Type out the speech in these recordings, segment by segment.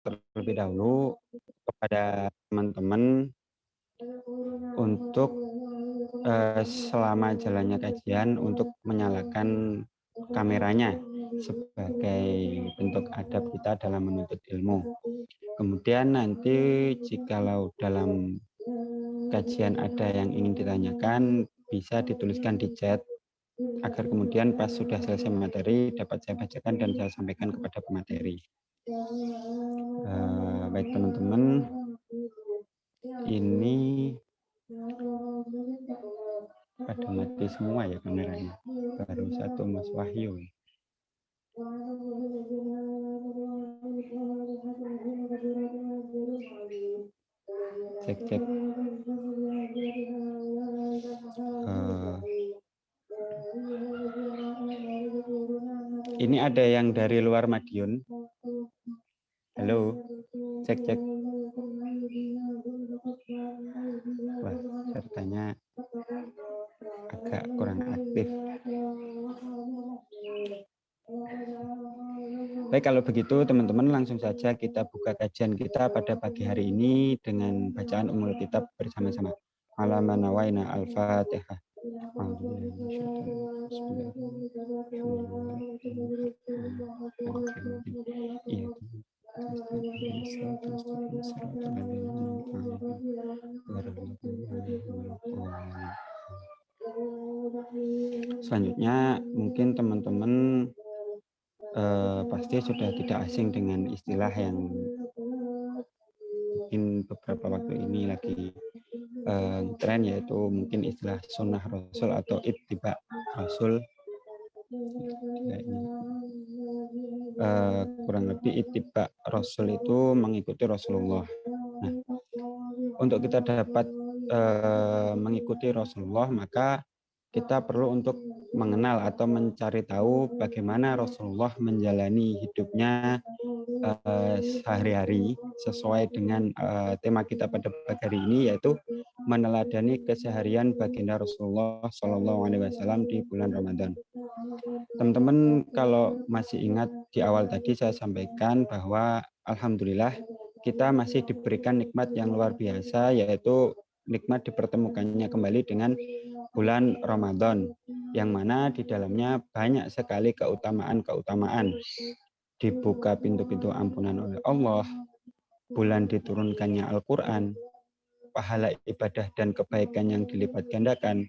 terlebih dahulu kepada teman-teman untuk selama jalannya kajian untuk menyalakan kameranya sebagai bentuk adab kita dalam menuntut ilmu. Kemudian nanti jikalau dalam kajian ada yang ingin ditanyakan, bisa dituliskan di chat agar kemudian pas sudah selesai materi dapat saya bacakan dan saya sampaikan kepada pemateri. Baik teman-teman, ini pada mati semua ya kameranya, baru satu Mas Wahyu. Cek. Ini ada yang dari luar Madiun. Halo, cek. Wah, sertanya agak kurang aktif. Baik, kalau begitu teman-teman langsung saja kita buka kajian kita pada pagi hari ini dengan bacaan Ummul Kitab bersama-sama. Alamanawaina Al-Fatihah. Selanjutnya mungkin teman-teman pasti sudah tidak asing dengan istilah yang mungkin beberapa waktu ini lagi tren, yaitu mungkin istilah sunnah Rasul atau ittiba Rasul. Kurang lebih ittiba Rasul itu mengikuti Rasulullah. Nah, untuk kita dapat mengikuti Rasulullah, maka kita perlu untuk mengenal atau mencari tahu bagaimana Rasulullah menjalani hidupnya sehari-hari sesuai dengan tema kita pada pagi hari ini, yaitu meneladani keseharian baginda Rasulullah Shallallahu Alaihi Wasallam di bulan Ramadan. Teman-teman kalau masih ingat di awal tadi saya sampaikan bahwa alhamdulillah kita masih diberikan nikmat yang luar biasa, yaitu nikmat dipertemukannya kembali dengan bulan Ramadan, yang mana di dalamnya banyak sekali keutamaan-keutamaan. Dibuka pintu-pintu ampunan oleh Allah, bulan diturunkannya Al-Quran, pahala ibadah dan kebaikan yang dilipat gandakan.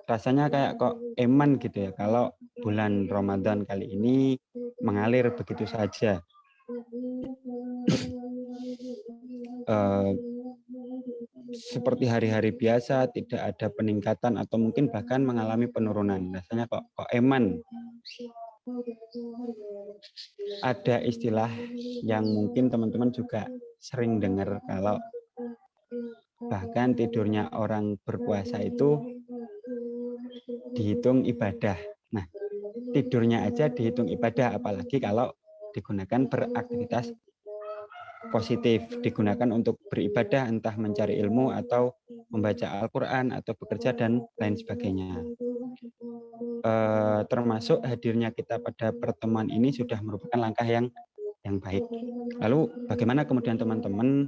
Rasanya kayak kok eman gitu ya kalau bulan Ramadan kali ini mengalir begitu saja. Seperti hari-hari biasa, tidak ada peningkatan atau mungkin bahkan mengalami penurunan. Rasanya kok eman. Ada istilah yang mungkin teman-teman juga sering dengar, kalau bahkan tidurnya orang berpuasa itu dihitung ibadah. Nah, tidurnya aja dihitung ibadah, apalagi kalau digunakan beraktivitas positif, digunakan untuk beribadah, entah mencari ilmu atau membaca Al-Quran atau bekerja dan lain sebagainya. Termasuk hadirnya kita pada pertemuan ini sudah merupakan langkah yang baik. Lalu bagaimana kemudian teman-teman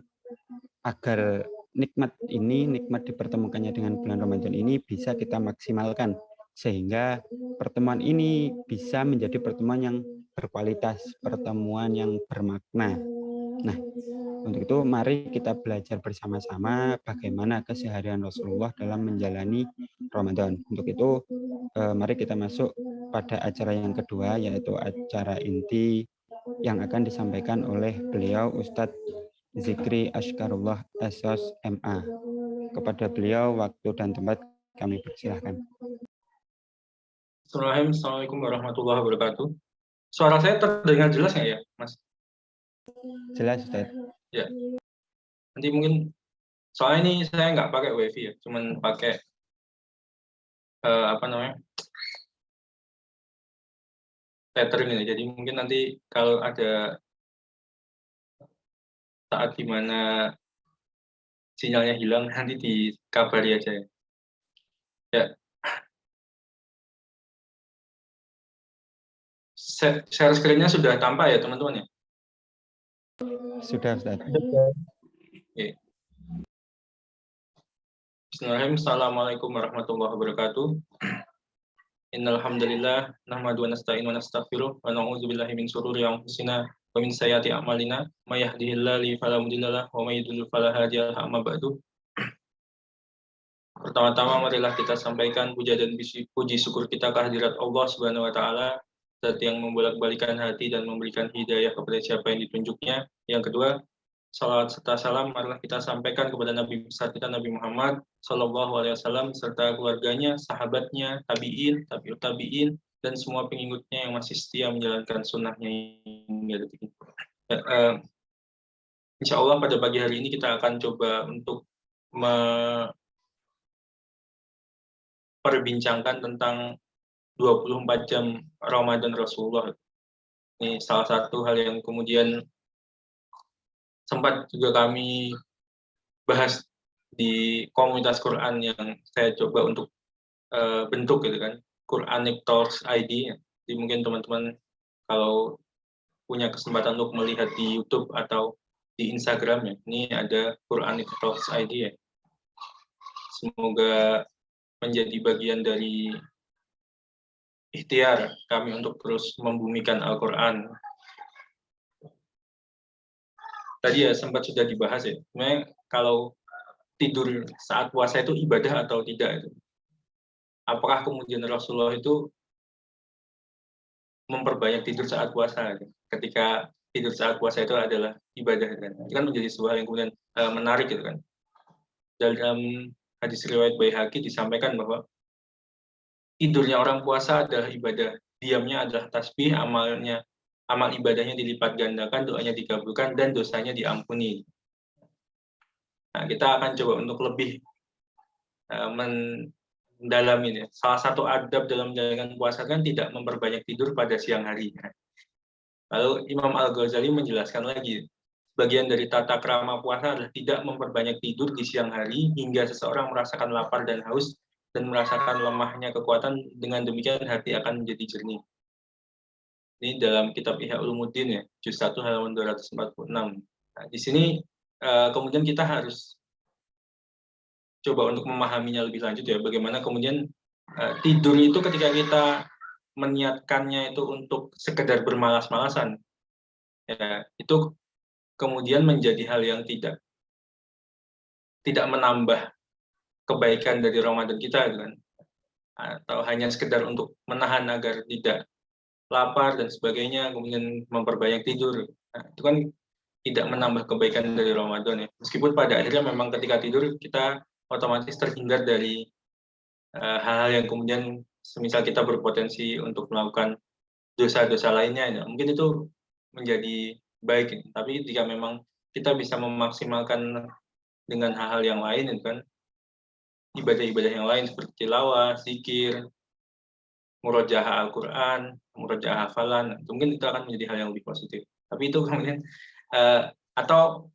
agar nikmat ini, nikmat dipertemukannya dengan bulan Ramadan ini bisa kita maksimalkan, sehingga pertemuan ini bisa menjadi pertemuan yang berkualitas, pertemuan yang bermakna. Nah, untuk itu mari kita belajar bersama-sama bagaimana keseharian Rasulullah dalam menjalani Ramadan. Untuk itu mari kita masuk pada acara yang kedua, yaitu acara inti yang akan disampaikan oleh beliau Ustadz Zikri Ashkarullah SOS MA. Kepada beliau waktu dan tempat kami persilahkan. Assalamualaikum warahmatullahi wabarakatuh. Suara saya terdengar jelas nggak ya, Mas? Jelas, Ustaz. Ya. Nanti mungkin soalnya ini saya nggak pakai WiFi ya, cuman pakai tethering ini. Jadi mungkin nanti kalau ada saat dimana sinyalnya hilang, nanti dikabari aja ya. Ya. Share screen-nya sudah tampak ya teman-teman ya? Sudah, Ustaz. Oke. Bismillahirrahmanirrahim. Assalamualaikum warahmatullahi wabarakatuh. Innal hamdalillah nahmadu wa nasta'inu wa nastaghfiruh wa na'udzu billahi min shururi anfusina wa min sayyiati a'malina may yahdihillahu fala mudilla lahu wa may yudlil fala hadiya lahu amma ba'du. Pertama-tama marilah kita sampaikan puja dan puji syukur kita kehadirat Allah Subhanahu wa taala, zat yang membolak-balikan hati dan memberikan hidayah kepada siapa yang ditunjuknya. Yang kedua, salawat serta salam marilah kita sampaikan kepada Nabi besar kita Nabi Muhammad Shallallahu Alaihi Wasallam serta keluarganya, sahabatnya, tabiin, tabiut tabiin, dan semua pengikutnya yang masih setia menjalankan sunnahnya hingga detik ini. Insya Allah pada pagi hari ini kita akan coba untuk memperbincangkan tentang 24 jam Ramadan Rasulullah. Ini salah satu hal yang kemudian sempat juga kami bahas di komunitas Quran yang saya coba untuk bentuk gitu kan, Quranic Talks ID. Jadi mungkin teman-teman kalau punya kesempatan untuk melihat di YouTube atau di Instagram ya, ini ada Quranic Talks ID ya. Semoga menjadi bagian dari ikhtiar kami untuk terus membumikan Al-Quran. Tadi ya sempat sudah dibahas ya, sebenarnya kalau tidur saat puasa itu ibadah atau tidak itu. Apakah kemudian Rasulullah itu memperbanyak tidur saat puasa? Ketika tidur saat puasa itu adalah ibadah kan? Itu kan menjadi sebuah yang kemudian menarik gitu kan. Dalam hadis riwayat Baihaqi disampaikan bahwa tidurnya orang puasa adalah ibadah, diamnya adalah tasbih, amal ibadahnya dilipat gandakan, doanya dikabulkan, dan dosanya diampuni. Nah, kita akan coba untuk lebih mendalami. Salah satu adab dalam menjalankan puasa kan tidak memperbanyak tidur pada siang hari. Lalu Imam Al-Ghazali menjelaskan lagi, bagian dari tata krama puasa adalah tidak memperbanyak tidur di siang hari hingga seseorang merasakan lapar dan haus dan merasakan lemahnya kekuatan, dengan demikian hati akan menjadi jernih. Ini dalam kitab Ihya Ulumuddin ya, juz 1 halaman 246. Nah, di sini kemudian kita harus coba untuk memahaminya lebih lanjut ya, bagaimana kemudian tidur itu ketika kita meniatkannya itu untuk sekedar bermalas-malasan, ya, itu kemudian menjadi hal yang tidak menambah kebaikan dari Ramadan kita, kan? Atau hanya sekedar untuk menahan agar tidak lapar dan sebagainya, kemudian memperbanyak tidur. Nah, itu kan tidak menambah kebaikan dari Ramadan ya. Meskipun pada akhirnya memang ketika tidur kita otomatis terhindar dari hal-hal yang kemudian semisal kita berpotensi untuk melakukan dosa-dosa lainnya ya. Mungkin itu menjadi baik ya. Tapi jika memang kita bisa memaksimalkan dengan hal-hal yang lain itu kan, ibadah-ibadah yang lain seperti tilawah, zikir, murojaah Al-Quran, murojaah hafalan, mungkin itu akan menjadi hal yang lebih positif. Tapi itu kemudian atau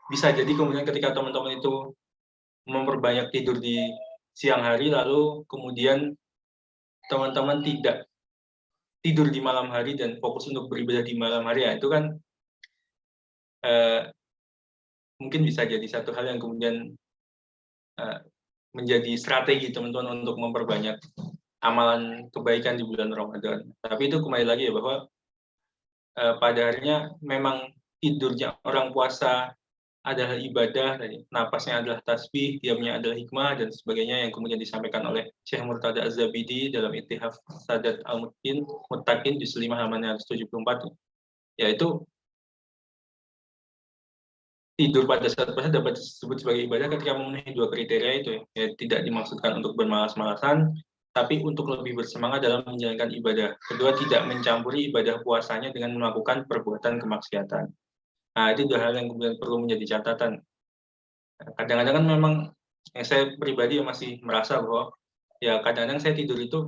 bisa jadi kemudian ketika teman-teman itu memperbanyak tidur di siang hari, lalu kemudian teman-teman tidak tidur di malam hari dan fokus untuk beribadah di malam hari, ya itu kan mungkin bisa jadi satu hal yang kemudian menjadi strategi teman-teman untuk memperbanyak amalan kebaikan di bulan Ramadan. Tapi itu kembali lagi ya, bahwa pada akhirnya memang tidurnya orang puasa adalah ibadah, napasnya adalah tasbih, diamnya adalah hikmah, dan sebagainya yang kemudian disampaikan oleh Syekh Murtada Az-Zabidi dalam Ittihaf Sadat Al-Muttaqin juz 5 halaman 174. Yaitu tidur pada saat puasa dapat disebut sebagai ibadah ketika memenuhi dua kriteria itu ya, tidak dimaksudkan untuk bermalas-malasan, tapi untuk lebih bersemangat dalam menjalankan ibadah. Kedua, tidak mencampuri ibadah puasanya dengan melakukan perbuatan kemaksiatan. Nah, itu dua hal yang kemudian perlu menjadi catatan. Kadang-kadang kan memang saya pribadi masih merasa bahwa ya kadang-kadang saya tidur itu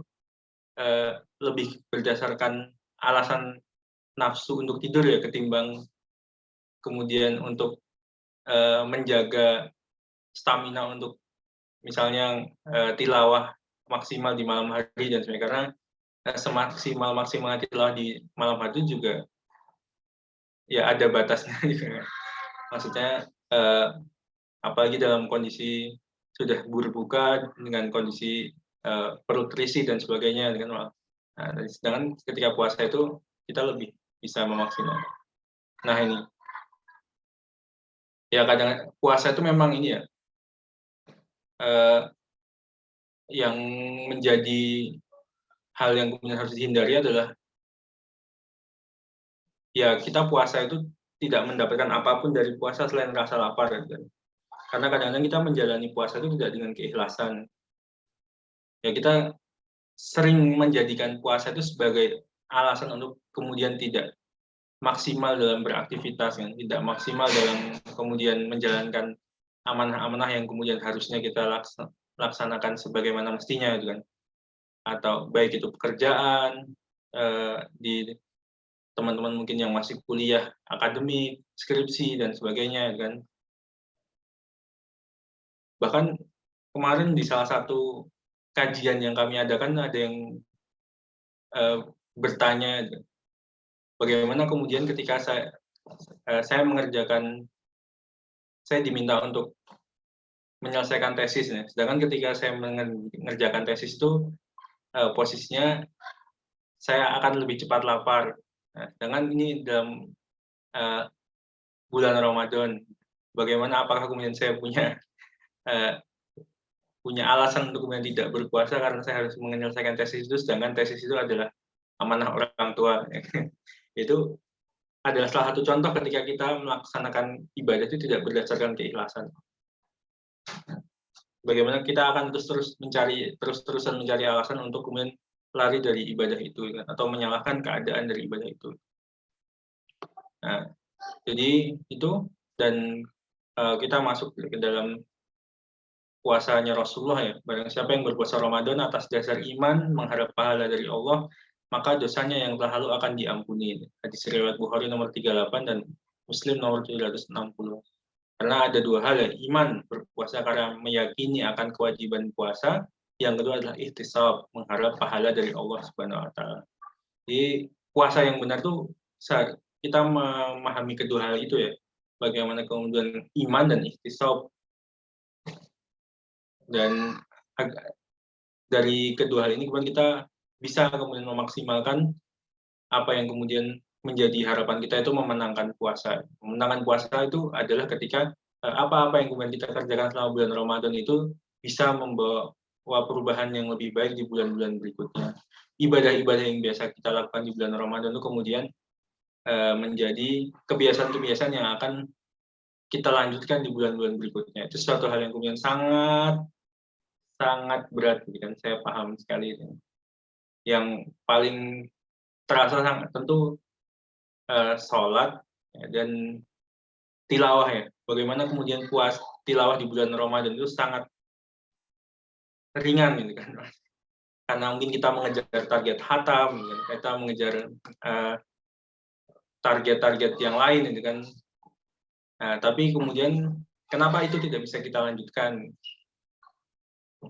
lebih berdasarkan alasan nafsu untuk tidur ya, ketimbang kemudian untuk menjaga stamina untuk misalnya tilawah maksimal di malam hari dan sebagainya. Karena semaksimal tilawah di malam hari juga ya ada batasnya juga. Maksudnya apalagi dalam kondisi sudah berbuka dengan kondisi perut terisi dan sebagainya dengan sedangkan ketika puasa itu kita lebih bisa memaksimalkan. Nah ini ya kadang puasa itu memang ini ya yang menjadi hal yang kemudian harus dihindari adalah ya kita puasa itu tidak mendapatkan apapun dari puasa selain rasa lapar kan. Karena kadang-kadang kita menjalani puasa itu tidak dengan keikhlasan. Ya kita sering menjadikan puasa itu sebagai alasan untuk kemudian tidak maksimal dalam beraktivitas, kan? Tidak maksimal dalam kemudian menjalankan amanah-amanah yang kemudian harusnya kita laksanakan sebagaimana mestinya, gitu kan? Atau baik itu pekerjaan, di teman-teman mungkin yang masih kuliah akademik, skripsi dan sebagainya, kan? Bahkan kemarin di salah satu kajian yang kami adakan ada yang bertanya bagaimana kemudian ketika saya diminta untuk menyelesaikan tesis, ya. Sedangkan ketika saya mengerjakan tesis itu posisinya saya akan lebih cepat lapar. Nah, sedangkan ini dalam bulan Ramadan, bagaimana apakah kemudian saya punya alasan untuk kemudian tidak berpuasa karena saya harus menyelesaikan tesis itu, sedangkan tesis itu adalah amanah orang tua. Itu adalah salah satu contoh ketika kita melaksanakan ibadah itu tidak berdasarkan keikhlasan. Bagaimana kita akan terus-terusan mencari alasan untuk kemudian lari dari ibadah itu, atau menyalahkan keadaan dari ibadah itu. Nah, jadi itu, dan kita masuk ke dalam puasanya Rasulullah ya. Barang siapa yang berpuasa Ramadan atas dasar iman, mengharap pahala dari Allah, maka dosanya yang telah lalu akan diampuni. Hadis riwayat Bukhari nomor 38 dan Muslim nomor 760. Karena ada dua hal ya, iman berpuasa karena meyakini akan kewajiban puasa, yang kedua adalah ihtisab, mengharap pahala dari Allah Subhanahu wa taala. Jadi puasa yang benar tuh saat kita memahami kedua hal itu ya, bagaimana kemudian iman dan ihtisab, dan dari kedua hal ini kemudian kita bisa kemudian memaksimalkan apa yang kemudian menjadi harapan kita, itu memenangkan puasa. Memenangkan puasa itu adalah ketika apa-apa yang kemudian kita kerjakan selama bulan Ramadan itu bisa membawa perubahan yang lebih baik di bulan-bulan berikutnya. Ibadah-ibadah yang biasa kita lakukan di bulan Ramadan itu kemudian menjadi kebiasaan-kebiasaan yang akan kita lanjutkan di bulan-bulan berikutnya. Itu suatu hal yang kemudian sangat berat, kan? Saya paham sekali. Yang paling terasa sangat tentu sholat dan tilawah ya. Bagaimana kemudian tilawah di bulan Ramadan itu sangat ringan, gitu kan. Karena mungkin kita mengejar target khatam, kita mengejar target-target yang lain, gitu kan. Nah, tapi kemudian kenapa itu tidak bisa kita lanjutkan?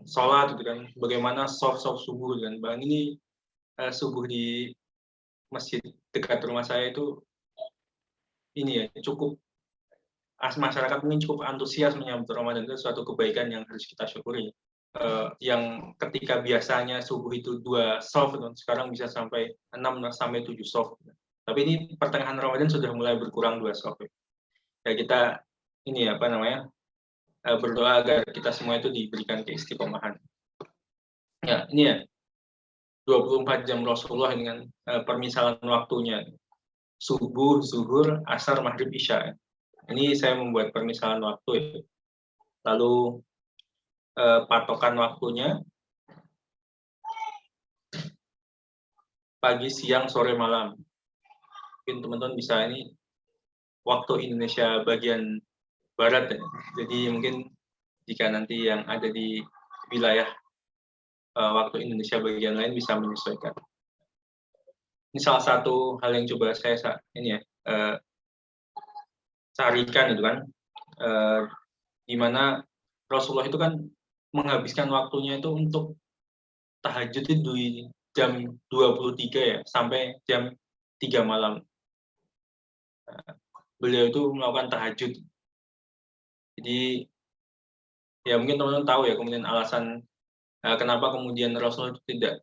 Sholat, gitu kan. Bagaimana soft subuh, dan bahkan ini subuh di masjid dekat rumah saya itu ini ya cukup masyarakat mungkin cukup antusias menyambut Ramadan. Itu suatu kebaikan yang harus kita syukuri. Yang ketika biasanya subuh itu 2 soft, sekarang bisa sampai 6 sampai 7 soft. Tapi ini pertengahan Ramadan sudah mulai berkurang 2 soft. Ya kita ini apa namanya berdoa agar kita semua itu diberikan keistiqomahan. Ya ini ya 24 jam Rasulullah dengan permisalan waktunya. Subuh, zuhur, asar, maghrib, isya. Ini saya membuat permisalan waktu. Lalu patokan waktunya pagi, siang, sore, malam. Mungkin teman-teman bisa ini waktu Indonesia bagian barat ya. Jadi mungkin jika nanti yang ada di wilayah waktu Indonesia bagian lain bisa menyesuaikan. Ini salah satu hal yang coba saya ini ya carikan, itu kan di mana Rasulullah itu kan menghabiskan waktunya itu untuk tahajud itu di jam 23 ya sampai jam 3 malam. beliau itu melakukan tahajud. Jadi ya mungkin teman-teman tahu ya kemudian alasan kenapa kemudian Rasulullah itu tidak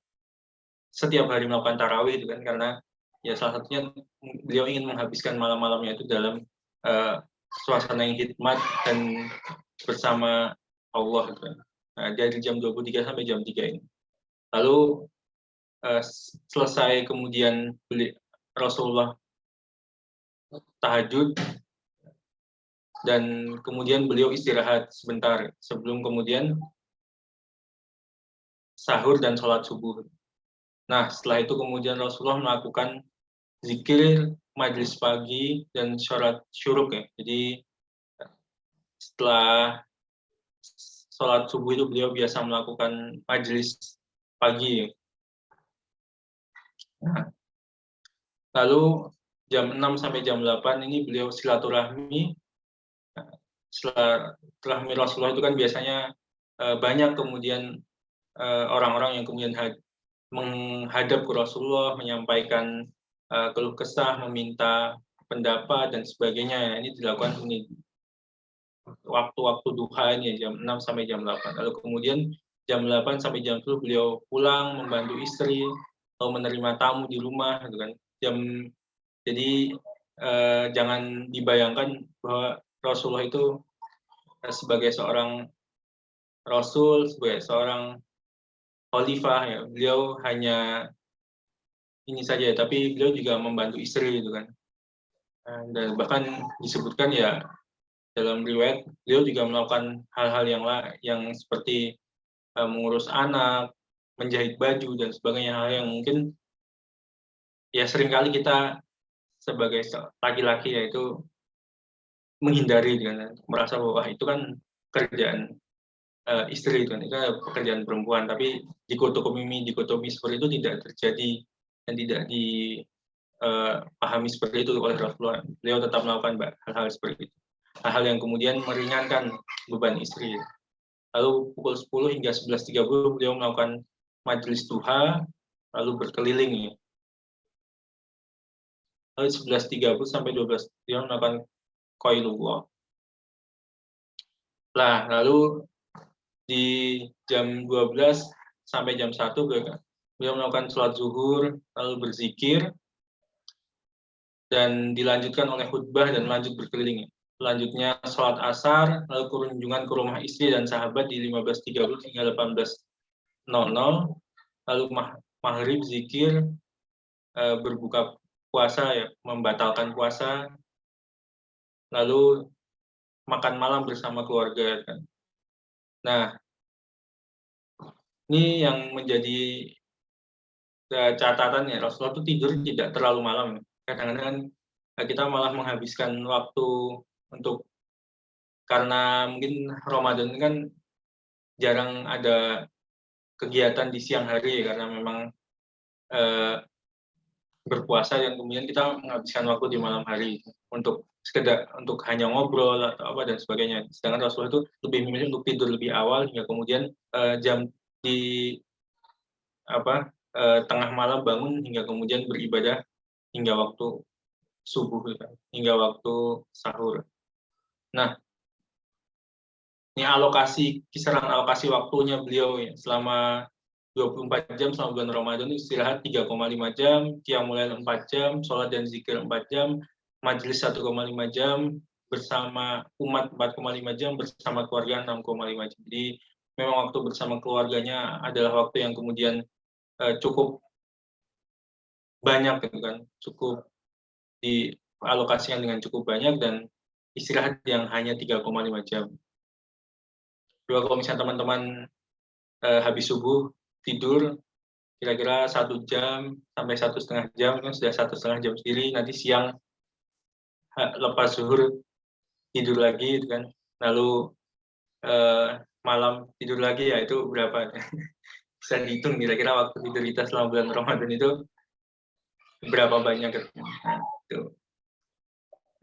setiap hari melakukan tarawih itu kan, karena ya salah satunya beliau ingin menghabiskan malam-malamnya itu dalam suasana yang hikmat dan bersama Allah gitu kan. Dari jam 23 sampai jam 3 ini. Lalu selesai kemudian Rasulullah tahajud dan kemudian beliau istirahat sebentar sebelum kemudian sahur dan sholat subuh. Nah, setelah itu kemudian Rasulullah melakukan zikir, majelis pagi, dan sholat syuruk ya. Jadi setelah sholat subuh itu beliau biasa melakukan majelis pagi. Nah, lalu jam 6 sampai jam 8 ini beliau silaturahmi. Silaturahmi Rasulullah itu kan biasanya banyak kemudian orang-orang yang kemudian menghadap ke Rasulullah, menyampaikan keluh kesah, meminta pendapat, dan sebagainya. Ini dilakukan ini waktu-waktu duha ini, jam 6 sampai jam 8. Lalu kemudian jam 8 sampai jam 10 beliau pulang, membantu istri, atau menerima tamu di rumah. Gitu kan. Jadi jangan dibayangkan bahwa Rasulullah itu sebagai seorang Rasul, sebagai seorang khalifah, ya, beliau hanya ini saja, tapi beliau juga membantu istri gitu kan. Dan bahkan disebutkan ya dalam riwayat beliau juga melakukan hal-hal yang seperti mengurus anak, menjahit baju dan sebagainya, hal yang mungkin ya seringkali kita sebagai laki-laki yaitu menghindari dengan merasa bahwa itu kan kerjaan istri itu kan pekerjaan perempuan, tapi dikotomi seperti itu tidak terjadi dan tidak dipahami seperti itu oleh Rasulullah. Beliau tetap melakukan hal-hal seperti itu, hal-hal yang kemudian meringankan beban istri. Lalu pukul 10 hingga 11.30 beliau melakukan majelis duha, lalu berkeliling. Lalu 11.30 sampai 12 beliau melakukan qailullah. Nah, lalu di jam 12 sampai jam 1 beliau melakukan sholat zuhur, lalu berzikir, dan dilanjutkan oleh khutbah dan lanjut berkeliling. Selanjutnya sholat asar, lalu kunjungan ke rumah istri dan sahabat di 15.30 hingga 18.00, lalu maghrib, zikir, berbuka puasa, ya, membatalkan puasa, lalu makan malam bersama keluarga. Nah, ini yang menjadi catatan ya, Rasulullah itu tidur tidak terlalu malam. Kadang-kadang kita malah menghabiskan waktu untuk, karena mungkin Ramadan ini kan jarang ada kegiatan di siang hari ya, karena memang berpuasa, yang kemudian kita menghabiskan waktu di malam hari untuk sekedar untuk hanya ngobrol atau apa dan sebagainya. Sedangkan Rasulullah itu lebih memilih untuk tidur lebih awal hingga kemudian jam di tengah malam bangun hingga kemudian beribadah hingga waktu subuh, hingga waktu sahur. Nah, ini kisaran alokasi waktunya beliau ya, selama 24 jam selama bulan Ramadan, istirahat 3,5 jam, qiyamul lail 4 jam, sholat dan zikir 4 jam, majelis 1,5 jam, bersama umat 4,5 jam, bersama keluarga 6,5 jam. Jadi memang waktu bersama keluarganya adalah waktu yang kemudian cukup banyak gitu kan, cukup dialokasikan dengan cukup banyak, dan istirahat yang hanya 3,5 jam. Kalau misalnya teman-teman habis subuh tidur kira-kira 1 jam sampai 1,5 jam, kan sudah 1,5 jam sendiri. Nanti siang lepas zuhur tidur lagi, gitu kan. Lalu malam tidur lagi, ya itu berapa? Bisa dihitung kira-kira waktu tidur kita selama bulan Ramadan itu berapa banyak. Nah, itu.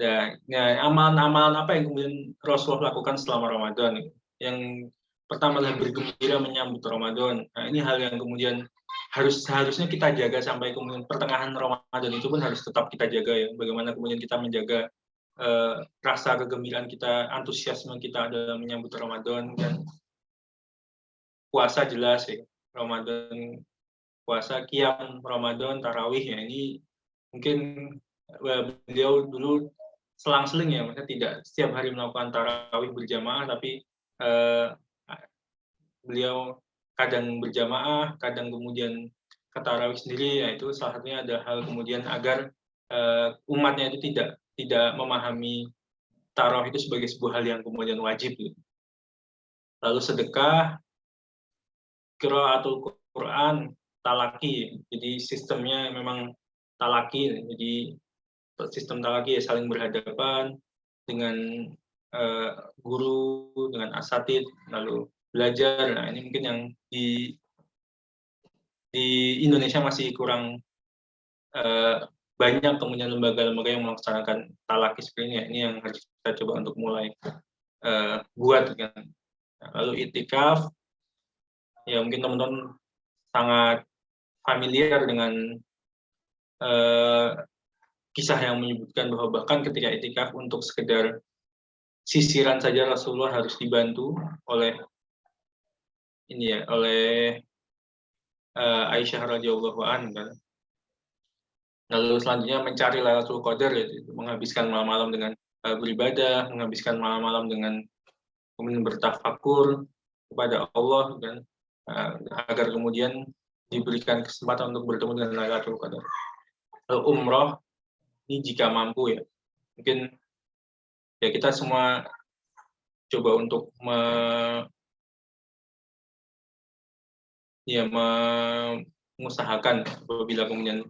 Dan amalan-amalan apa yang kemudian Rasulullah lakukan selama Ramadan? Yang pertama adalah bergembira menyambut Ramadan. Nah, ini hal yang kemudian seharusnya kita jaga sampai kemudian pertengahan Ramadan itu pun harus tetap kita jaga ya. Bagaimana kemudian kita menjaga rasa kegembiraan kita, antusiasme kita dalam menyambut Ramadan, dan puasa jelas ya. Ramadan, puasa, qiyam Ramadan, tarawih ya, ini mungkin beliau dulu selang-seling ya, maksudnya tidak setiap hari melakukan tarawih berjamaah, tapi beliau kadang berjamaah, kadang kemudian ke tarawih sendiri. Ya, itu salah satunya ada hal kemudian agar umatnya itu tidak memahami tarawih itu sebagai sebuah hal yang kemudian wajib. Lalu sedekah, qiraatul Quran, talaki. Jadi sistemnya memang talaki. Jadi sistem talaki ya, saling berhadapan dengan guru, dengan asatid, lalu belajar. Nah, ini mungkin yang di Indonesia masih kurang banyak kemudian lembaga-lembaga yang melaksanakan talaki seperti ini. Ini yang harus kita coba untuk mulai buat kan. Lalu itikaf, ya mungkin teman-teman sangat familiar dengan kisah yang menyebutkan bahwa bahkan ketika itikaf untuk sekedar sisiran saja Rasulullah harus dibantu oleh Aisyah radhiyallahu anha. Lalu selanjutnya mencari Lailatul Qadar, yaitu menghabiskan malam-malam dengan beribadah, menghabiskan malam-malam dengan kemudian bertafakur kepada Allah, dan agar kemudian diberikan kesempatan untuk bertemu dengan Lailatul Qadar. Lalu umroh, ini jika mampu ya, mungkin ya kita semua coba untuk mengusahakan apabila kemudian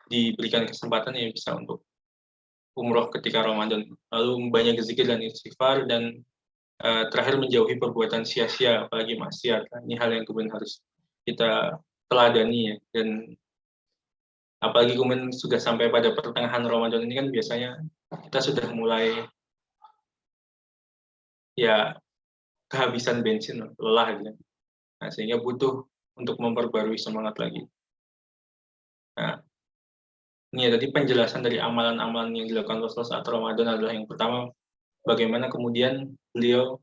diberikan kesempatan ya bisa untuk umroh ketika Ramadan. Lalu banyak zikir dan istighfar, dan terakhir menjauhi perbuatan sia-sia, apalagi maksiat. Ini hal yang kemudian harus kita teladani ya. Dan apalagi kemudian sudah sampai pada pertengahan Ramadan ini kan biasanya kita sudah mulai ya kehabisan bensin, lelah gitu. Nah, sehingga butuh untuk memperbarui semangat lagi. Nah, ini ya tadi penjelasan dari amalan-amalan yang dilakukan Rasulullah saat Ramadan adalah yang pertama, bagaimana kemudian beliau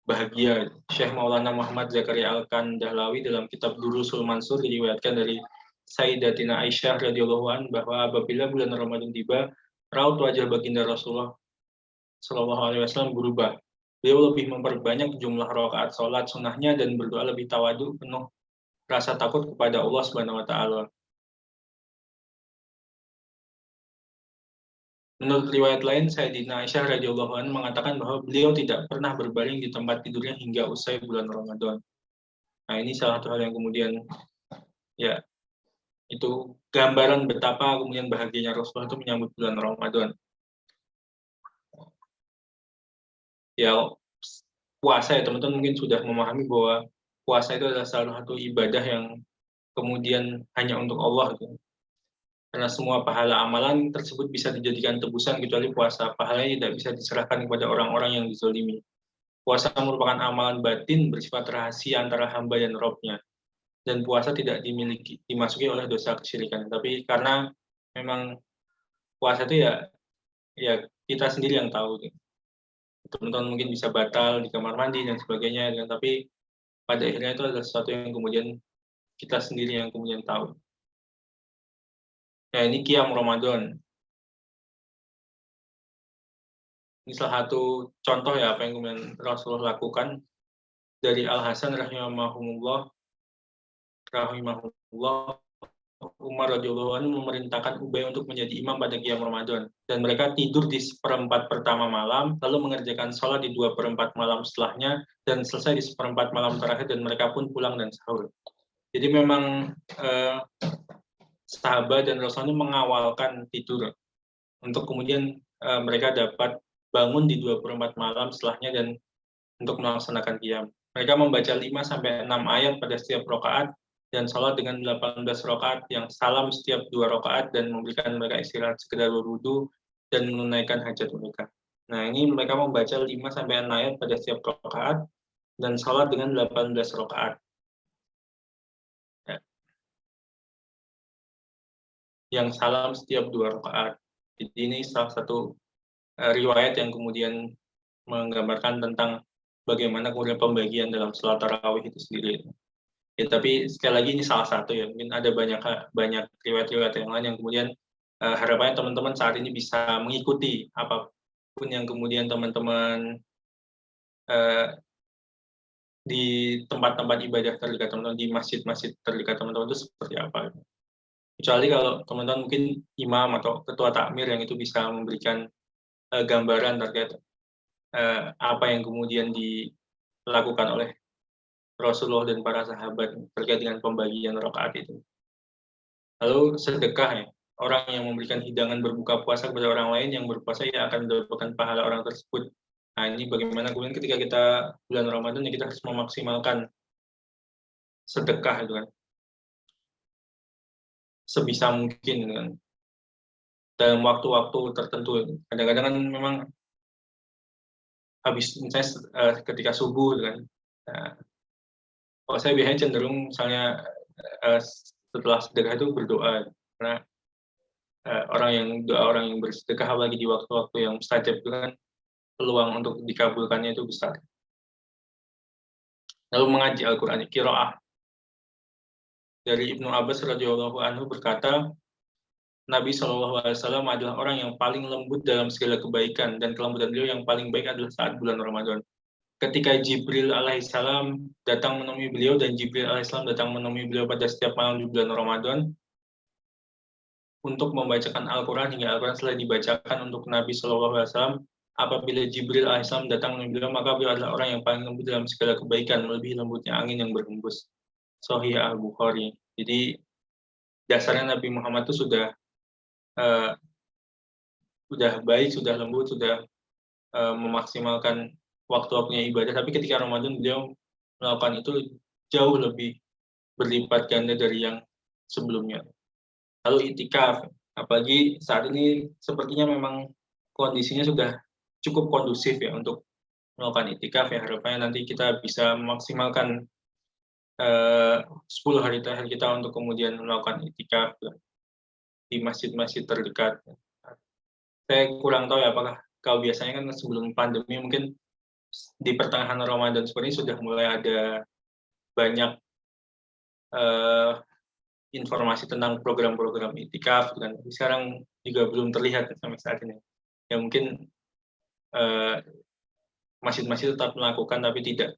bahagia. Syekh Maulana Muhammad Zakaria Al-Kandahlawi dalam kitab Durusul Mansur diriwayatkan dari Sayyidatina Aisyah radhiyallahu anha bahwa apabila bulan Ramadan tiba, raut wajah baginda Rasulullah Shallallahu alaihi wasallam berubah. Beliau lebih memperbanyak jumlah rakaat sholat sunnahnya dan berdoa lebih tawadu, penuh rasa takut kepada Allah Subhanahu wa taala. Menurut riwayat lain, Sayyidina Aisyah radhiyallahu anha mengatakan bahwa beliau tidak pernah berbaring di tempat tidurnya hingga usai bulan Ramadan. Nah, ini salah satu hal yang kemudian ya itu gambaran betapa kemudian bahagianya Rasulullah itu menyambut bulan Ramadan. Ya, puasa ya teman-teman mungkin sudah memahami bahwa puasa itu adalah salah satu ibadah yang kemudian hanya untuk Allah gitu. Karena semua pahala amalan tersebut bisa dijadikan tebusan kecuali puasa. Pahalanya tidak bisa diserahkan kepada orang-orang yang dizolimi. Puasa merupakan amalan batin bersifat rahasia antara hamba dan Robnya. Dan puasa tidak dimasuki oleh dosa kesyirikan. Tapi karena memang puasa itu ya kita sendiri yang tahu. Teman-teman mungkin bisa batal di kamar mandi dan sebagainya. Tapi pada akhirnya itu adalah sesuatu yang kemudian kita sendiri yang kemudian tahu. Ya, ini qiyam Ramadan. Ini salah satu contoh ya apa yang kemudian Rasulullah lakukan. Dari Al-Hasan rahimahullah, Umar radhiyallahu anhu memerintahkan Ubay untuk menjadi imam pada qiyam Ramadan. Dan mereka tidur di seperempat pertama malam, lalu mengerjakan sholat di 2/4 malam setelahnya, dan selesai di seperempat malam terakhir, dan mereka pun pulang dan sahur. Jadi memang sahabat dan Rasulullah mengawalkan tidur untuk kemudian mereka dapat bangun di 2/4 malam setelahnya dan untuk melaksanakan qiyam. Mereka membaca 5-6 ayat pada setiap rakaat dan sholat dengan 18 rakaat yang salam setiap 2 rakaat dan memberikan mereka istirahat sekedar berwudu dan menunaikan hajat mereka. Nah, ini mereka membaca 5-6 ayat pada setiap rakaat dan sholat dengan 18 rakaat. yang salam setiap 2 rakaat. Jadi ini salah satu riwayat yang kemudian menggambarkan tentang bagaimana kemudian pembagian dalam salat tarawih itu sendiri. Ya, tapi sekali lagi ini salah satu ya, mungkin ada banyak riwayat-riwayat yang lain yang kemudian harapannya teman-teman saat ini bisa mengikuti apapun yang kemudian teman-teman di tempat-tempat ibadah terdekat teman-teman, di masjid-masjid terdekat teman-teman itu seperti apa. Kecuali kalau teman-teman mungkin imam atau ketua takmir yang itu bisa memberikan gambaran terkait apa yang kemudian dilakukan oleh Rasulullah dan para sahabat terkait dengan pembagian rakaat itu. Lalu sedekah ya, orang yang memberikan hidangan berbuka puasa kepada orang lain yang berpuasa ya akan mendapatkan pahala orang tersebut. Nah ini bagaimana kemudian ketika kita bulan Ramadan ya kita harus memaksimalkan sedekah itu kan sebisa mungkin kan dalam waktu-waktu tertentu. Kadang-kadang kan memang habis misalnya ketika subuh gitu kan. Nah, kalau saya biasanya cenderung misalnya setelah sedekah itu berdoa karena orang yang bersedekah apalagi di waktu-waktu yang mustajab itu kan peluang untuk dikabulkannya itu besar. Lalu mengaji Al-Qur'an, qiraah. Dari Ibnu Abbas radhiyallahu anhu berkata, Nabi SAW adalah orang yang paling lembut dalam segala kebaikan dan kelembutan beliau yang paling baik adalah saat bulan Ramadan. Ketika Jibril alaihissalam datang menemui beliau dan Jibril alaihissalam datang menemui beliau pada setiap malam di bulan Ramadan untuk membacakan Al-Quran hingga Al-Quran setelah dibacakan untuk Nabi SAW, apabila Jibril alaihissalam datang menemui beliau, maka beliau adalah orang yang paling lembut dalam segala kebaikan, melebihi lembutnya angin yang berhembus. Sahih Al-Bukhari. Jadi dasarnya Nabi Muhammad itu sudah baik, sudah lembut, sudah memaksimalkan waktu-waktunya ibadah. Tapi ketika Ramadan beliau melakukan itu jauh lebih berlipat ganda dari yang sebelumnya. Lalu itikaf, apalagi saat ini sepertinya memang kondisinya sudah cukup kondusif ya untuk melakukan itikaf ya. Harapannya nanti kita bisa memaksimalkan 10 hari terakhir kita untuk kemudian melakukan itikaf di masjid-masjid terdekat. Saya kurang tahu ya apakah kalau biasanya kan sebelum pandemi mungkin di pertengahan Ramadan seperti ini sudah mulai ada banyak informasi tentang program-program itikaf dan sekarang juga belum terlihat sampai saat ini. Ya mungkin masjid-masjid tetap melakukan tapi tidak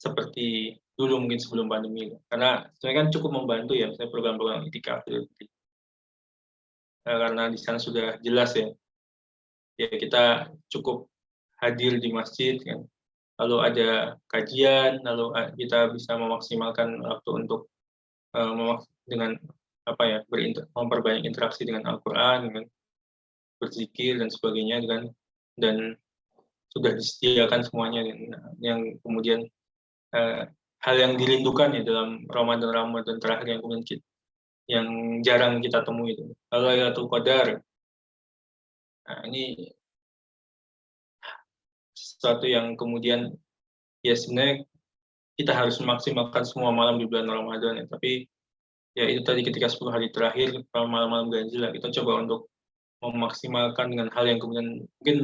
seperti dulu mungkin sebelum pandemi. Karena sebenarnya kan cukup membantu ya misalnya program-program itikaf itu. Karena di sana sudah jelas ya kita cukup hadir di masjid kan. Lalu ada kajian, lalu kita bisa memaksimalkan waktu untuk dengan memperbanyak interaksi dengan Al-Quran, dengan berzikir dan sebagainya, dan sudah disediakan semuanya yang kemudian hal yang dirindukan ya dalam Ramadan terakhir yang kemudian yang jarang kita temui itu. Lalu Lailatul Qadar, nah ini sesuatu yang kemudian ya sebenarnya kita harus memaksimalkan semua malam di bulan Ramadan ya, tapi ya itu tadi ketika 10 hari terakhir malam-malam ganjil kita coba untuk memaksimalkan dengan hal yang kemudian mungkin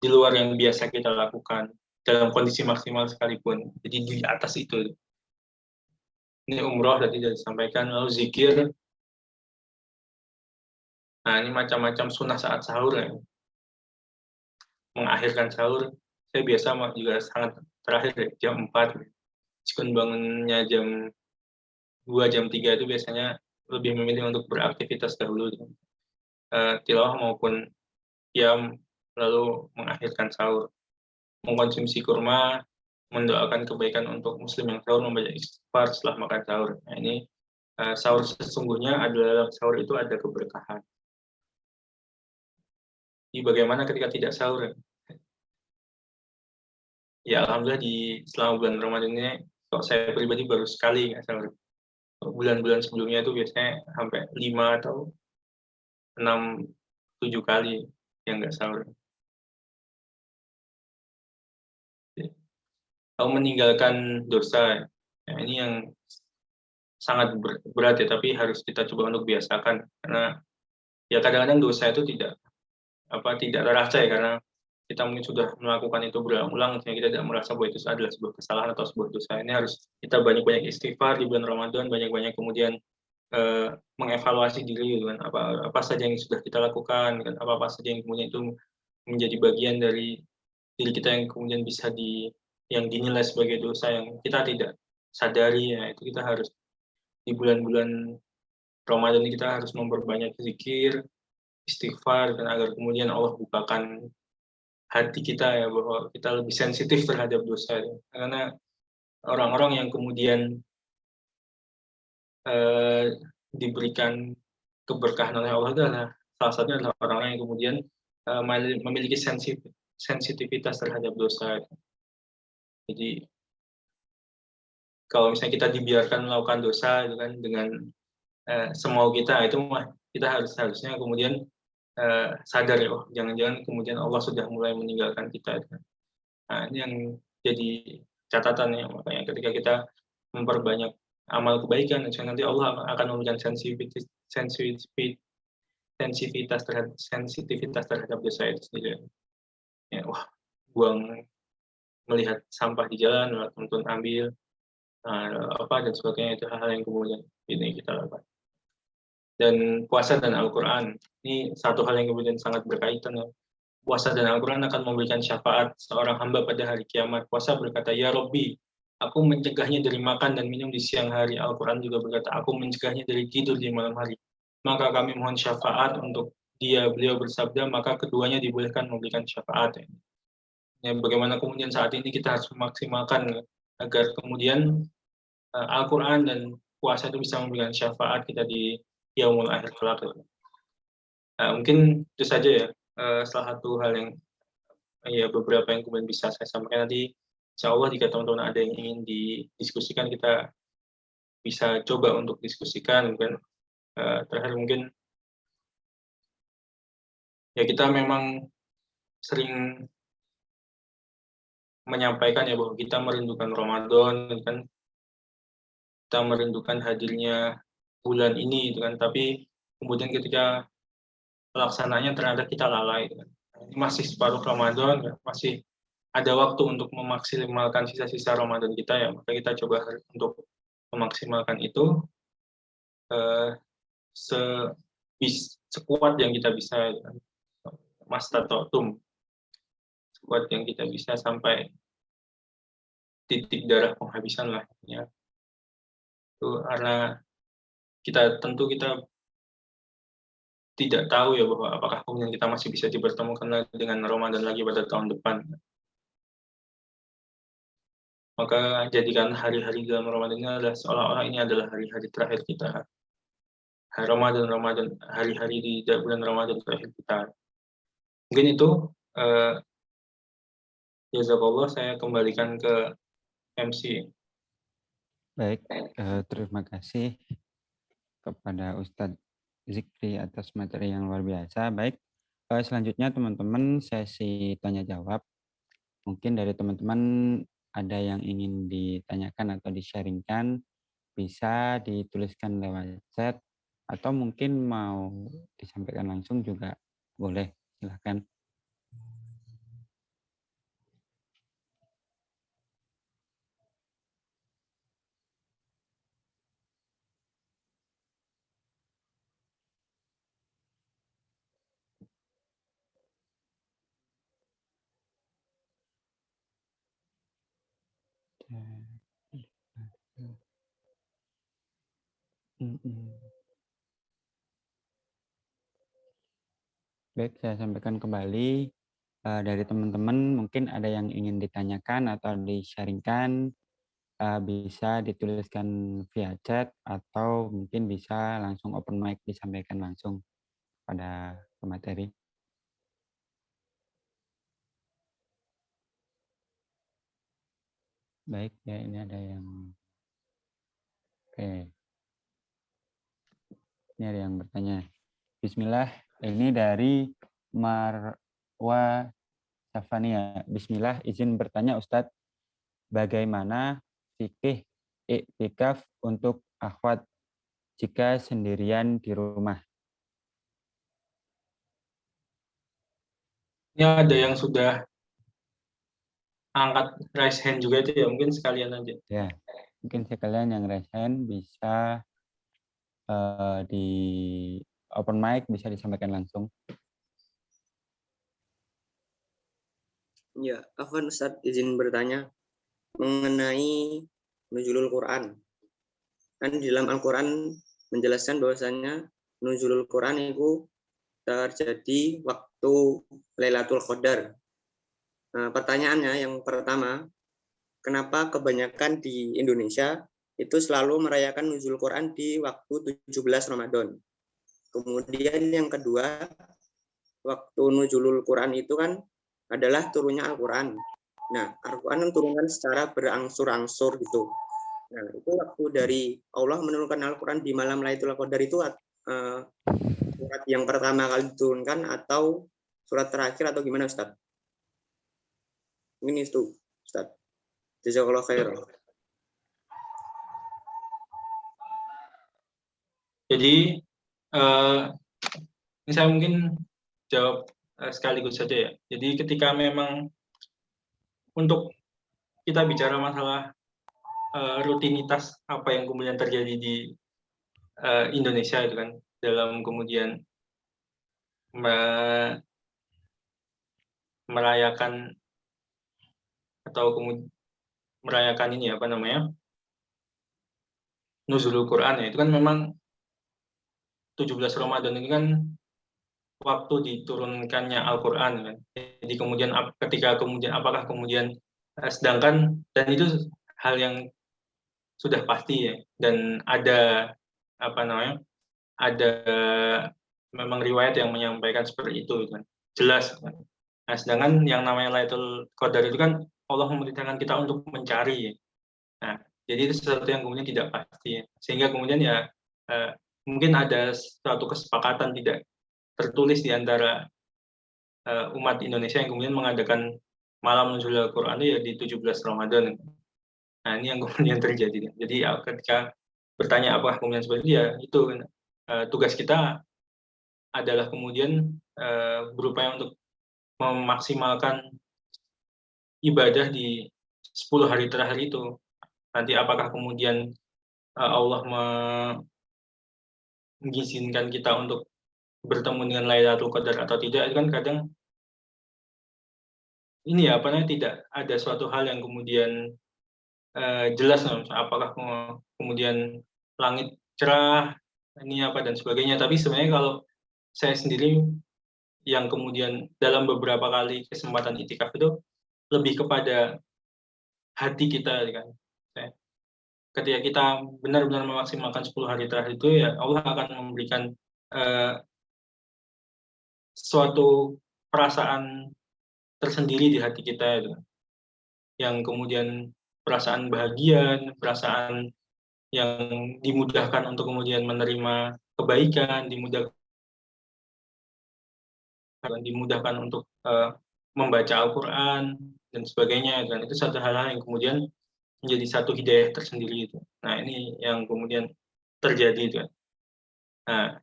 di luar yang biasa kita lakukan dalam kondisi maksimal sekalipun. Jadi di atas itu. Ini umroh tadi sudah disampaikan, lalu zikir. Nah ini macam-macam sunnah saat sahur ya. Mengakhirkan sahur, saya biasa juga sangat terakhir ya, jam 4. Meskipun bangunnya jam 2, jam 3 itu biasanya lebih memilih untuk beraktivitas dahulu. Tilawah maupun qiyam, lalu mengakhirkan sahur. Mengkonsumsi kurma, mendoakan kebaikan untuk muslim yang sahur, membaca istighfar setelah makan sahur. Nah ini sahur sesungguhnya adalah sahur itu ada keberkahan. Jadi bagaimana ketika tidak sahur? Ya alhamdulillah selama bulan Ramadan ini, kok saya pribadi baru sekali nggak sahur. Bulan-bulan sebelumnya itu biasanya sampai 5 atau 6, 7 kali yang nggak sahur. Lalu meninggalkan dosa. Nah, ini yang sangat berat ya, tapi harus kita coba untuk biasakan, karena ya kadang-kadang dosa itu tidak terasa ya, karena kita mungkin sudah melakukan itu berulang-ulang, sehingga kita tidak merasa bahwa itu adalah sebuah kesalahan atau sebuah dosa. Ini harus kita banyak-banyak istighfar di bulan Ramadan, banyak-banyak kemudian mengevaluasi diri gitu kan, apa saja yang sudah kita lakukan, kan, apa saja yang kemudian itu menjadi bagian dari diri kita yang kemudian bisa yang dinilai sebagai dosa yang kita tidak sadari ya. Itu kita harus di bulan-bulan Ramadan ini kita harus memperbanyak zikir, istighfar, dan agar kemudian Allah bukakan hati kita ya, bahwa kita lebih sensitif terhadap dosa ya. Karena orang-orang yang kemudian diberikan keberkahan oleh Allah adalah salah satunya adalah orang-orang yang kemudian memiliki sensitivitas terhadap dosa. Jadi kalau misalnya kita dibiarkan melakukan dosa gitu kan dengan semau kita, itu kita harusnya kemudian sadar ya, oh jangan-jangan kemudian Allah sudah mulai meninggalkan kita. Nah, ini yang jadi catatan ya, makanya ketika kita memperbanyak amal kebaikan, nanti Allah akan memberikan sensitivitas terhadap dosa itu sendiri. Ya, wah, melihat sampah di jalan, tuntun ambil, dan sebagainya, itu hal-hal yang kemudian ini kita lakukan. Dan puasa dan Al-Quran, ini satu hal yang kemudian sangat berkaitan ya. Puasa dan Al-Quran akan memberikan syafaat seorang hamba pada hari kiamat. Puasa berkata, "Ya Robbi, aku mencegahnya dari makan dan minum di siang hari." Al-Quran juga berkata, "Aku mencegahnya dari tidur di malam hari." Maka kami mohon syafaat untuk dia. Beliau bersabda, maka keduanya dibolehkan memberikan syafaat. Ya, bagaimana kemudian saat ini kita harus memaksimalkan agar kemudian Al-Quran dan puasa itu bisa memberikan syafaat kita di yaumul akhir kelak. Mungkin itu saja ya, salah satu hal yang beberapa yang kemudian bisa saya sampaikan. Nanti insya Allah jika teman-teman ada yang ingin didiskusikan, kita bisa coba untuk diskusikan. Mungkin terakhir mungkin ya, kita memang sering menyampaikan ya bahwa kita merindukan Ramadan kan, kita merindukan hadirnya bulan ini gitu kan, tapi kemudian ketika pelaksananya ternyata kita lalai gitu kan. Masih separuh Ramadan, masih ada waktu untuk memaksimalkan sisa-sisa Ramadan kita ya, maka kita coba untuk memaksimalkan itu sekuat yang kita bisa, mastatotum, sekuat yang kita bisa sampai titik darah penghabisan lah ya. Itu karena tentu kita tidak tahu ya bahwa apakah kemudian kita masih bisa dipertemukan dengan Ramadan lagi pada tahun depan. Maka jadikan hari-hari dalam Ramadan ini adalah seolah-olah ini adalah hari-hari terakhir kita. Ramadan, hari-hari di bulan Ramadan terakhir kita. Mungkin itu, jazakallah, saya kembalikan ke MC. Baik, terima kasih kepada Ustadz Zikri atas materi yang luar biasa. Baik, selanjutnya teman-teman sesi tanya jawab. Mungkin dari teman-teman ada yang ingin ditanyakan atau di-sharingkan, bisa dituliskan lewat chat, atau mungkin mau disampaikan langsung juga boleh, silahkan. Baik, saya sampaikan kembali dari teman-teman, mungkin ada yang ingin ditanyakan atau di-sharingkan, bisa dituliskan via chat atau mungkin bisa langsung open mic disampaikan langsung pada pemateri. Baik, ya ini ada yang oke. Ini ada yang bertanya. Bismillah, ini dari Marwa Safania. Bismillah, izin bertanya Ustadz, bagaimana fikih iktikaf untuk akhwat jika sendirian di rumah? Ini ada yang sudah angkat raise hand juga itu ya, mungkin sekalian aja. Ya, mungkin sekalian yang raise hand bisa di open mic, bisa disampaikan langsung. Ya, Afwan Ustaz izin bertanya mengenai nuzulul Quran. Kan di dalam Al-Quran menjelaskan bahwasanya nuzulul Quran itu terjadi waktu Lailatul Qadar. Nah, pertanyaannya yang pertama, kenapa kebanyakan di Indonesia itu selalu merayakan nuzul Quran di waktu 17 Ramadan? Kemudian yang kedua, waktu nuzulul Quran itu kan adalah turunnya Al-Quran. Nah, Al-Quran turunkan secara berangsur-angsur gitu. Nah, itu waktu dari Allah menurunkan Al-Quran di malam Lailatul Qadar itu surat yang pertama kali diturunkan atau surat terakhir atau gimana Ustaz? Ini itu Ustaz. Jazakallahu khairan. Jadi ini saya mungkin jawab sekaligus saja ya. Jadi ketika memang untuk kita bicara masalah rutinitas apa yang kemudian terjadi di Indonesia itu kan, dalam kemudian merayakan atau merayakan ini apa namanya, nuzulul Quran ya, itu kan memang 17 Ramadan ini kan waktu diturunkannya Al-Quran kan. Jadi kemudian ketika kemudian apakah kemudian sedangkan, dan itu hal yang sudah pasti ya, dan ada apa namanya, ada memang riwayat yang menyampaikan seperti itu kan, jelas kan. Nah, sedangkan yang namanya Lailatul Qadar itu kan Allah memerintahkan kita untuk mencari ya. Nah, jadi itu sesuatu yang kemudian tidak pasti ya. Sehingga kemudian ya mungkin ada suatu kesepakatan tidak tertulis di antara umat Indonesia yang kemudian mengadakan malam nuzul Al-Quran itu ya di 17 Ramadan. Nah, ini yang kemudian terjadi. Jadi ketika bertanya apakah kemudian seperti itu, ya itu tugas kita adalah kemudian berupaya untuk memaksimalkan ibadah di 10 hari terakhir itu. Nanti apakah kemudian Allah mengizinkan kita untuk bertemu dengan Lailatul Qadar atau tidak, itu kan kadang ini ya apa namanya, tidak ada suatu hal yang kemudian jelas, apakah kemudian langit cerah, ini apa dan sebagainya. Tapi sebenarnya kalau saya sendiri yang kemudian dalam beberapa kali kesempatan itikaf itu lebih kepada hati kita kan. Ketika kita benar-benar memaksimalkan 10 hari terakhir itu ya Allah akan memberikan suatu perasaan tersendiri di hati kita itu, yang kemudian perasaan bahagia, perasaan yang dimudahkan untuk kemudian menerima kebaikan, dimudahkan untuk membaca Al-Quran dan sebagainya, dan itu satu hal yang kemudian menjadi satu hidayah tersendiri itu. Nah, ini yang kemudian terjadi itu. Nah,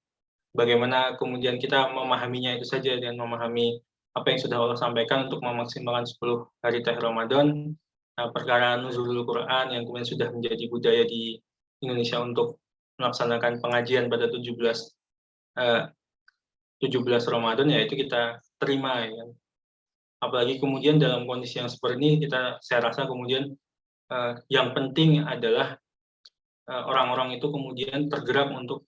bagaimana kemudian kita memahaminya itu saja, dan memahami apa yang sudah Allah sampaikan untuk memaksimalkan 10 hari terakhir Ramadan. Nah, perkara nuzulul Quran yang kemudian sudah menjadi budaya di Indonesia untuk melaksanakan pengajian pada 17 Ramadan, ya itu kita terima ya. Apalagi kemudian dalam kondisi yang seperti ini, saya rasa kemudian yang penting adalah orang-orang itu kemudian tergerak untuk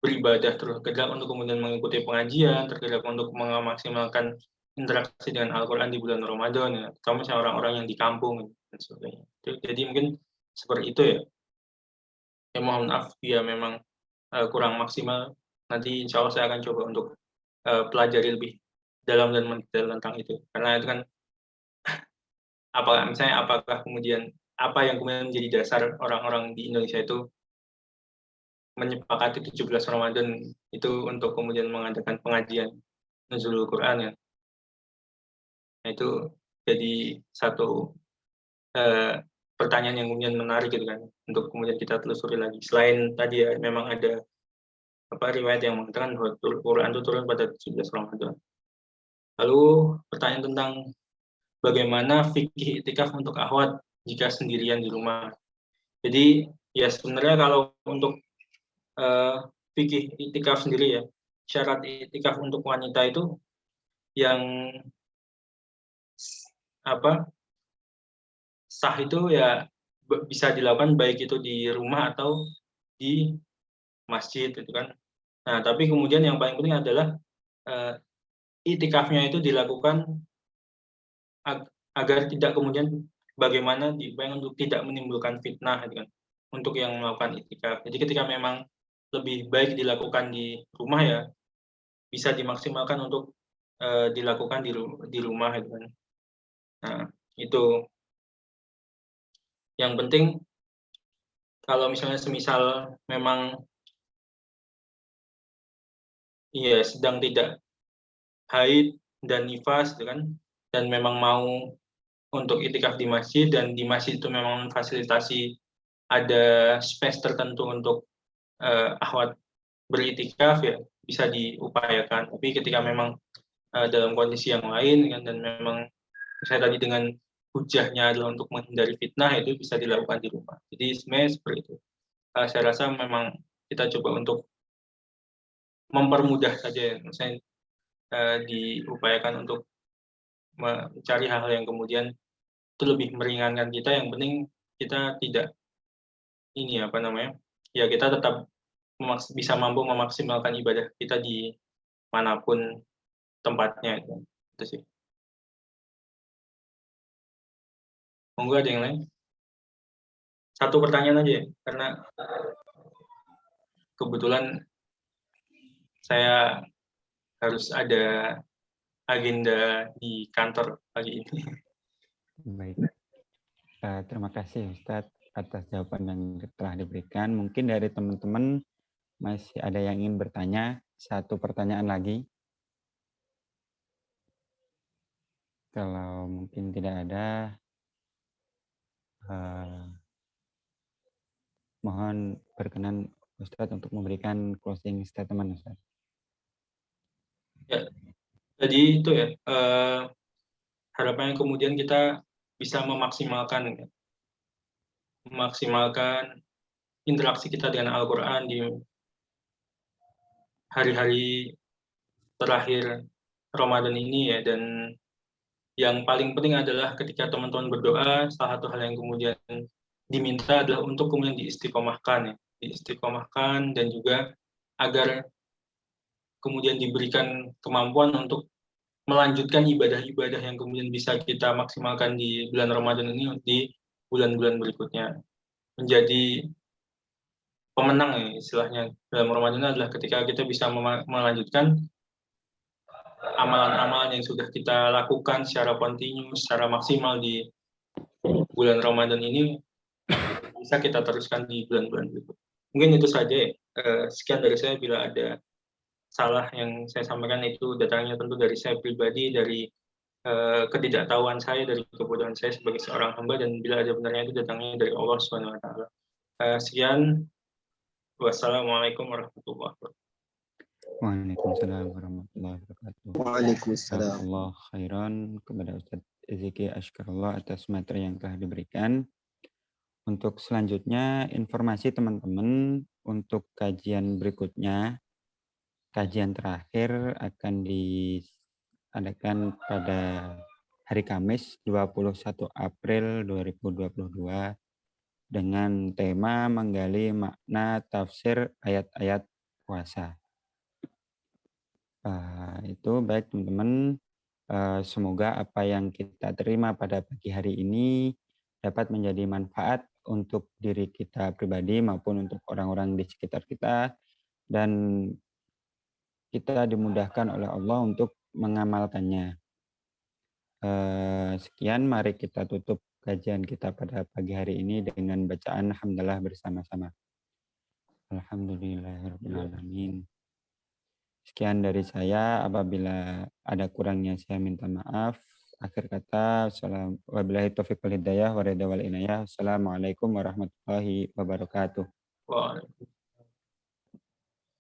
beribadah, tergerak untuk kemudian mengikuti pengajian, tergerak untuk memaksimalkan interaksi dengan Al-Quran di bulan Ramadan, ya, terutama orang-orang yang di kampung dan sebagainya. Jadi mungkin seperti itu ya. Ya mohon maaf dia memang kurang maksimal. Nanti insya Allah saya akan coba untuk pelajari lebih dalam dan mendetail tentang itu. Karena itu kan apakah kemudian apa yang kemudian menjadi dasar orang-orang di Indonesia itu menyepakati 17 Ramadan itu untuk kemudian mengadakan pengajian nuzulul Quran ya. Nah, itu jadi satu pertanyaan yang kemudian menarik gitu kan, untuk kemudian kita telusuri lagi. Selain tadi ya, memang ada riwayat yang mengatakan bahwa Quran itu turun pada 17 Ramadan. Lalu pertanyaan tentang bagaimana fikih iktikaf untuk akhwat jika sendirian di rumah. Jadi ya sebenarnya kalau untuk fikih iktikaf sendiri ya, syarat iktikaf untuk wanita itu yang sah itu ya bisa dilakukan baik itu di rumah atau di masjid gitu kan. Nah, tapi kemudian yang paling penting adalah iktikafnya itu dilakukan agar tidak kemudian bagaimana untuk tidak menimbulkan fitnah gitu kan, untuk yang melakukan iktikaf. Jadi ketika memang lebih baik dilakukan di rumah ya, bisa dimaksimalkan untuk dilakukan di rumah gitu kan. Nah, itu yang penting. Kalau misalnya semisal memang sedang tidak haid dan nifas gitu kan, dan memang mau untuk itikaf di masjid, dan di masjid itu memang memfasilitasi ada space tertentu untuk akhwat beritikaf ya, bisa diupayakan. Tapi ketika memang dalam kondisi yang lain kan, dan memang saya tadi dengan hujahnya adalah untuk menghindari fitnah, itu bisa dilakukan di rumah. Jadi sebenarnya seperti itu. Saya rasa memang kita coba untuk mempermudah saja ya, misalnya diupayakan untuk mencari hal-hal yang kemudian itu lebih meringankan kita. Yang penting kita tidak kita tetap bisa mampu memaksimalkan ibadah kita di manapun tempatnya itu sih. Monggo ada yang lain? Satu pertanyaan aja ya, karena kebetulan saya harus ada agenda di kantor pagi ini. Baik. Terima kasih Ustadz atas jawaban yang telah diberikan. Mungkin dari teman-teman masih ada yang ingin bertanya. Satu pertanyaan lagi. Kalau mungkin tidak ada, mohon berkenan Ustadz untuk memberikan closing statement, Ustadz. Ya, jadi itu ya, harapannya kemudian kita bisa memaksimalkan interaksi kita dengan Al-Quran di hari-hari terakhir Ramadan ini ya. Dan yang paling penting adalah ketika teman-teman berdoa, salah satu hal yang kemudian diminta adalah untuk kemudian diistiqomahkan dan juga agar kemudian diberikan kemampuan untuk melanjutkan ibadah-ibadah yang kemudian bisa kita maksimalkan di bulan Ramadan ini di bulan-bulan berikutnya. Menjadi pemenang ya istilahnya dalam Ramadan adalah ketika kita bisa melanjutkan amalan-amalan yang sudah kita lakukan secara kontinu, secara maksimal di bulan Ramadan ini, bisa kita teruskan di bulan-bulan berikutnya. Mungkin itu saja ya. Sekian dari saya. Bila ada salah yang saya sampaikan, itu datangnya tentu dari saya pribadi, dari ketidaktahuan saya, dari kebodohan saya sebagai seorang hamba, dan bila ada benarnya itu datangnya dari Allah Subhanahu wa taala. Sekian. Wassalamualaikum warahmatullahi wabarakatuh. Waalaikumsalam warahmatullahi wabarakatuh. Waalaikumsalam. Allah khairan kepada Ustadz Ziki Ashkarullah atas materi yang telah diberikan. Untuk selanjutnya, informasi teman-teman untuk kajian berikutnya, kajian terakhir akan diadakan pada hari Kamis 21 April 2022 dengan tema menggali makna tafsir ayat-ayat puasa. Itu baik teman-teman, semoga apa yang kita terima pada pagi hari ini dapat menjadi manfaat untuk diri kita pribadi maupun untuk orang-orang di sekitar kita, dan kita dimudahkan oleh Allah untuk mengamalkannya. Sekian, mari kita tutup kajian kita pada pagi hari ini dengan bacaan hamdalah bersama-sama. Alhamdulillahirrahmanirrahim. Sekian dari saya, apabila ada kurangnya saya minta maaf. akhir kata, wabillahi taufiq wal hidayah wa ridha wal inayah. Assalamualaikum warahmatullahi wabarakatuh. Waalaikumsalam.